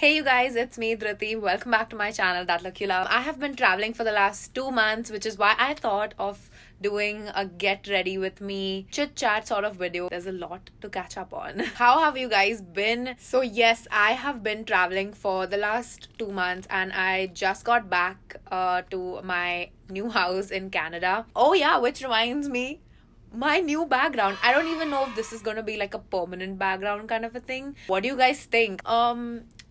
Hey you guys, it's me Dhriti. Welcome back to my channel, That Look You Love. I have been traveling for the last 2 months, which is why I thought of doing a get ready with me chit chat sort of video. There's a lot to catch up on. How have you guys been? So yes, I have been traveling for the last 2 months and I just got back to my new house in Canada. Oh yeah, which reminds me, my new background. I don't even know if this is gonna be like a permanent background kind of a thing. What do you guys think?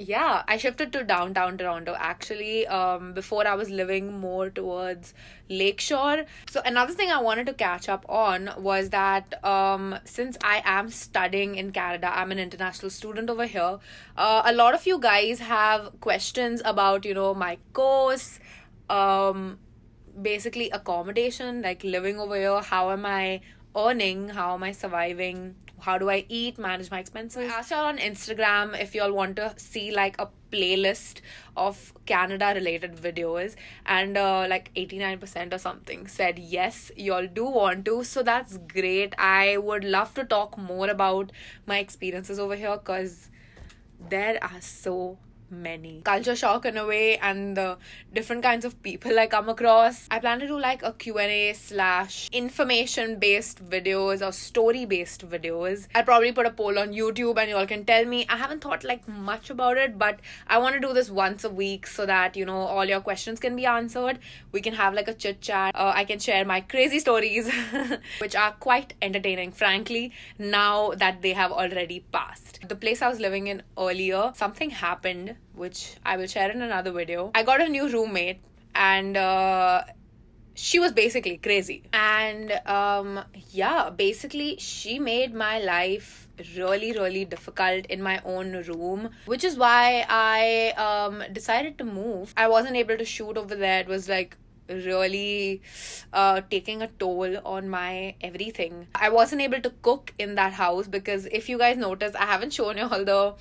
Yeah, I shifted to downtown Toronto actually. Before I was living more towards Lakeshore. So another thing I wanted to catch up on was that since I am studying in Canada, I'm an international student over here. A lot of you guys have questions about, my course, basically accommodation, like living over here. How am I earning? How am I surviving? How do I eat, manage my expenses? I asked y'all on Instagram if y'all want to see like a playlist of Canada related videos, and like 89% or something said yes, y'all do want to. So that's great. I would love to talk more about my experiences over here because there are so many culture shock in a way, and the different kinds of people I come across. I plan to do like a Q&A / information based videos or story based videos. I'll probably put a poll on YouTube and you all can tell me. I haven't thought like much about it, but I want to do this once a week so that all your questions can be answered. We can have like a chit chat. I can share my crazy stories which are quite entertaining, frankly, now that they have already passed. The place I was living in earlier, something happened which I will share in another video. I got a new roommate and she was basically crazy. And yeah, basically she made my life really difficult in my own room, which is why I decided to move. I wasn't able to shoot over there. It was like really taking a toll on my everything. I wasn't able to cook in that house because if you guys notice, I haven't shown you all the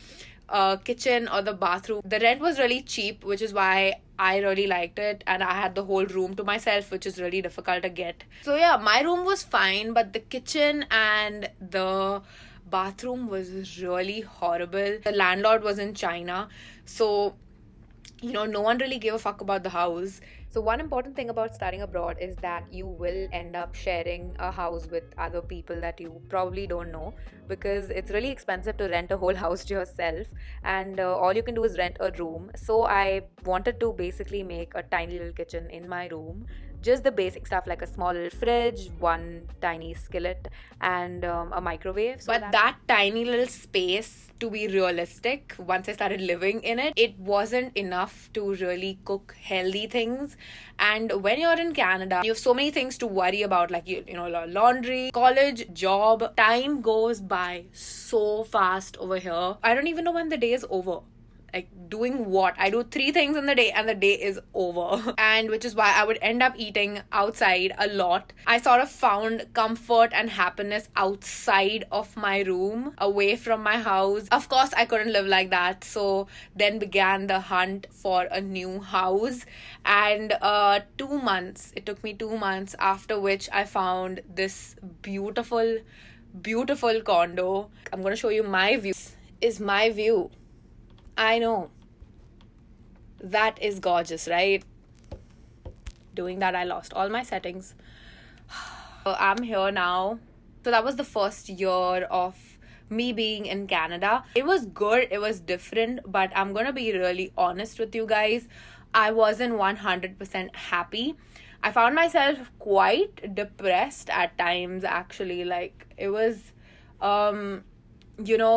kitchen or the bathroom. The rent was really cheap, which is why I really liked it, and I had the whole room to myself, which is really difficult to get. So yeah, my room was fine, but the kitchen and the bathroom was really horrible. The landlord was in China, so no one really gave a fuck about the house. So one important thing about studying abroad is that you will end up sharing a house with other people that you probably don't know, because it's really expensive to rent a whole house to yourself, and all you can do is rent a room. So I wanted to basically make a tiny little kitchen in my room, just the basic stuff like a small little fridge, one tiny skillet, and a microwave. So but that tiny little space, to be realistic, once I started living in it, it wasn't enough to really cook healthy things. And when you're in Canada, you have so many things to worry about, like laundry, college, job. Time goes by so fast over here. I don't even know when the day is over. Like, doing what? I do 3 things in the day and the day is over. And which is why I would end up eating outside a lot. I sort of found comfort and happiness outside of my room, away from my house. Of course, I couldn't live like that. So then began the hunt for a new house. And 2 months, it took me 2 months, after which I found this beautiful condo. I'm going to show you my view. This is my view. I know. That is gorgeous, right? Doing that, I lost all my settings. I'm here now. So that was the first year of me being in Canada. It was good. It was different. But I'm going to be really honest with you guys. I wasn't 100% happy. I found myself quite depressed at times, actually. Like, it was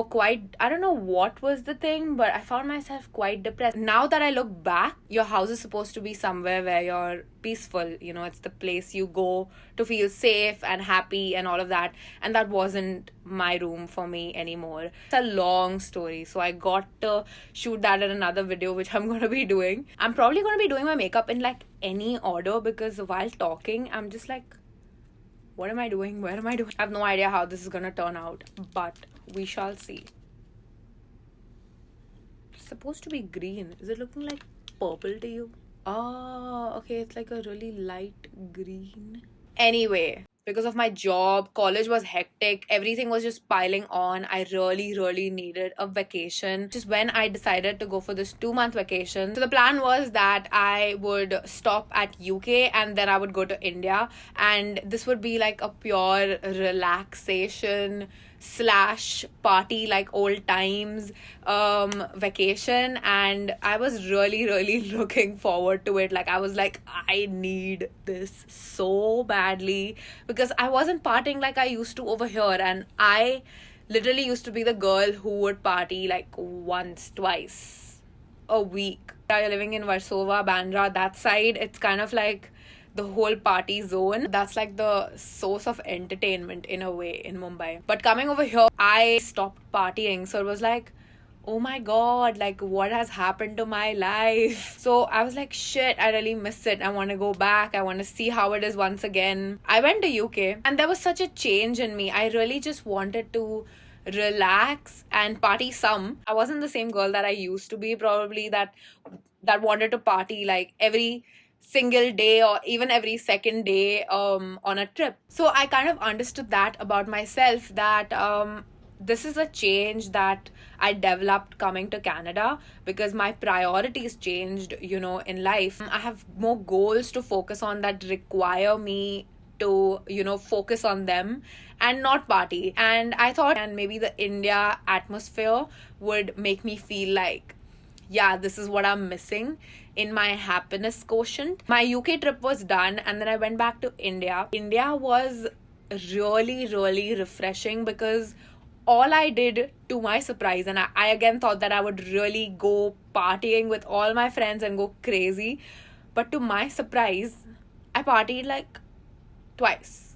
quite, I don't know what was the thing, but I found myself quite depressed. Now that I look back, your house is supposed to be somewhere where you're peaceful. It's the place you go to feel safe and happy and all of that. And that wasn't my room for me anymore. It's a long story, so I got to shoot that in another video, which I'm going to be doing. I'm probably going to be doing my makeup in like any order, because while talking, I'm just like, what am I doing? Where am I doing? I have no idea how this is going to turn out, but we shall see. It's supposed to be green. Is it looking like purple to you? Oh, okay. It's like a really light green. Anyway, because of my job. College was hectic. Everything was just piling on. I really, really needed a vacation. Just when I decided to go for this 2-month vacation. So the plan was that I would stop at UK and then I would go to India. And this would be like a pure relaxation slash party, like old times vacation. And I was really, really looking forward to it. Like I was like, I need this so badly, because I wasn't partying like I used to over here, and I literally used to be the girl who would party like once, twice a week. You're living in Warsaw, Bandra, that side, it's kind of like the whole party zone. That's like the source of entertainment in a way in Mumbai. But coming over here, I stopped partying. So it was like, oh my god, like what has happened to my life? So I was like, shit, I really miss it. I want to go back. I want to see how it is once again. I went to UK and there was such a change in me. I really just wanted to relax and party some. I wasn't the same girl that I used to be, probably, that wanted to party like every single day or even every second day on a trip. So I kind of understood that about myself, that this is a change that I developed coming to Canada, because my priorities changed, in life. I have more goals to focus on that require me to, focus on them and not party. And I thought, and maybe the India atmosphere would make me feel like, yeah, this is what I'm missing in my happiness quotient. My UK trip was done and then I went back to India. India was really, really refreshing, because all I did, to my surprise, and I again thought that I would really go partying with all my friends and go crazy, but to my surprise, I partied like twice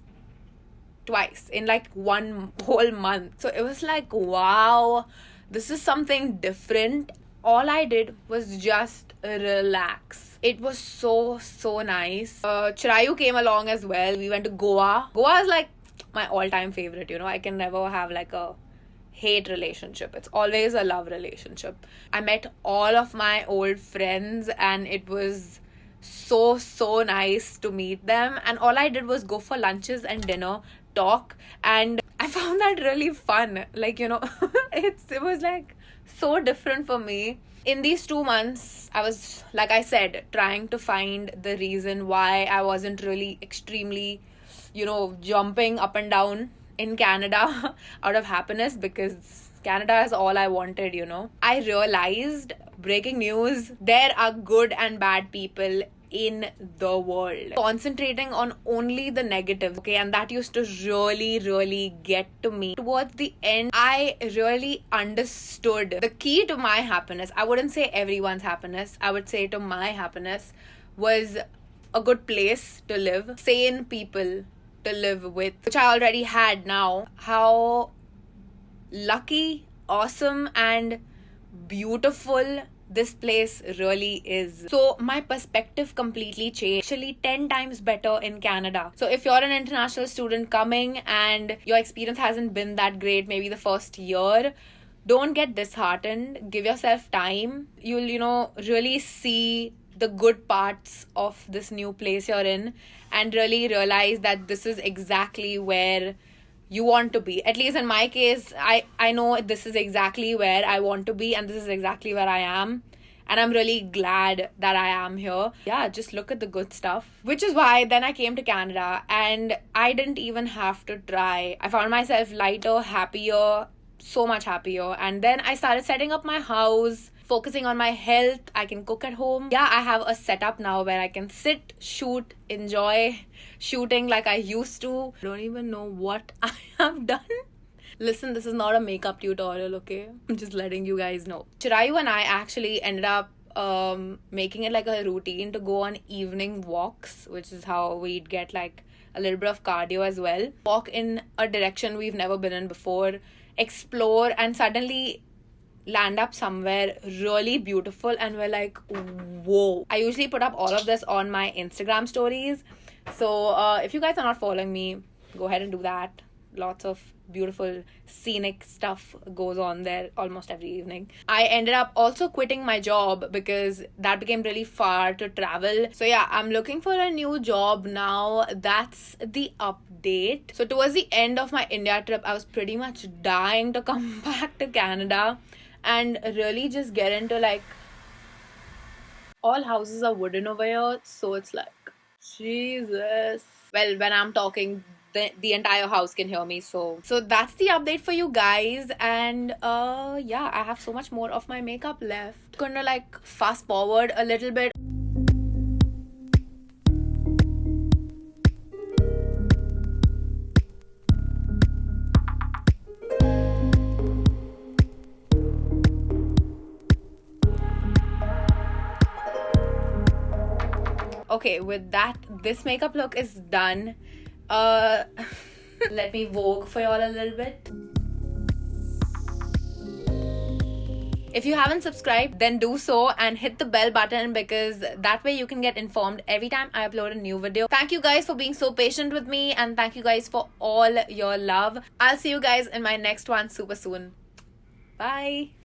in like one whole month. So it was like, wow, this is something different. All I did was just relax. It was so nice. Chirayu came along as well. We went to Goa. Goa is like my all-time favorite, I can never have like a hate relationship. It's always a love relationship. I met all of my old friends and it was so nice to meet them. And all I did was go for lunches and dinner, talk, and I found that really fun. Like, it was like so different for me. In these 2 months, I was, like I said, trying to find the reason why I wasn't really extremely, jumping up and down in Canada out of happiness, because Canada is all I wanted, I realized, breaking news, there are good and bad people in the world. Concentrating on only the negative, okay, and that used to really get to me. Towards the end, I really understood the key to my happiness. I wouldn't say everyone's happiness. I would say to my happiness was a good place to live, sane people to live with, which I already had now. How lucky, awesome, and beautiful this place really is. So my perspective completely changed. Actually 10 times better in Canada. So if you're an international student coming and your experience hasn't been that great, maybe the first year, don't get disheartened. Give yourself time. You'll, really see the good parts of this new place you're in and really realize that this is exactly where you want to be. At least in my case, I know this is exactly where I want to be and this is exactly where I am. And I'm really glad that I am here. Yeah, just look at the good stuff. Which is why then I came to Canada and I didn't even have to try. I found myself lighter, happier, so much happier. And then I started setting up my house, focusing on my health. I can cook at home. Yeah, I have a setup now where I can sit, shoot, enjoy shooting like I used to. I don't even know what I have done. Listen, this is not a makeup tutorial, okay? I'm just letting you guys know. Chirayu and I actually ended up making it like a routine to go on evening walks, which is how we'd get like a little bit of cardio as well. Walk in a direction we've never been in before, explore, and suddenly land up somewhere really beautiful, and we're like, whoa. I usually put up all of this on my Instagram stories. So if you guys are not following me, go ahead and do that. lots of beautiful scenic stuff goes on there almost every evening. I ended up also quitting my job because that became really far to travel. So yeah, I'm looking for a new job now. That's the update. So towards the end of my India trip, I was pretty much dying to come back to Canada and really just get into like, all houses are wooden over here, so it's like, Jesus. Well, when I'm talking, the entire house can hear me. So that's the update for you guys. And yeah, I have so much more of my makeup left. Gonna like fast forward a little bit. Okay, with that, this makeup look is done. Let me vogue for y'all a little bit. If you haven't subscribed, then do so and hit the bell button, because that way you can get informed every time I upload a new video. Thank you guys for being so patient with me, and thank you guys for all your love. I'll see you guys in my next one super soon. Bye.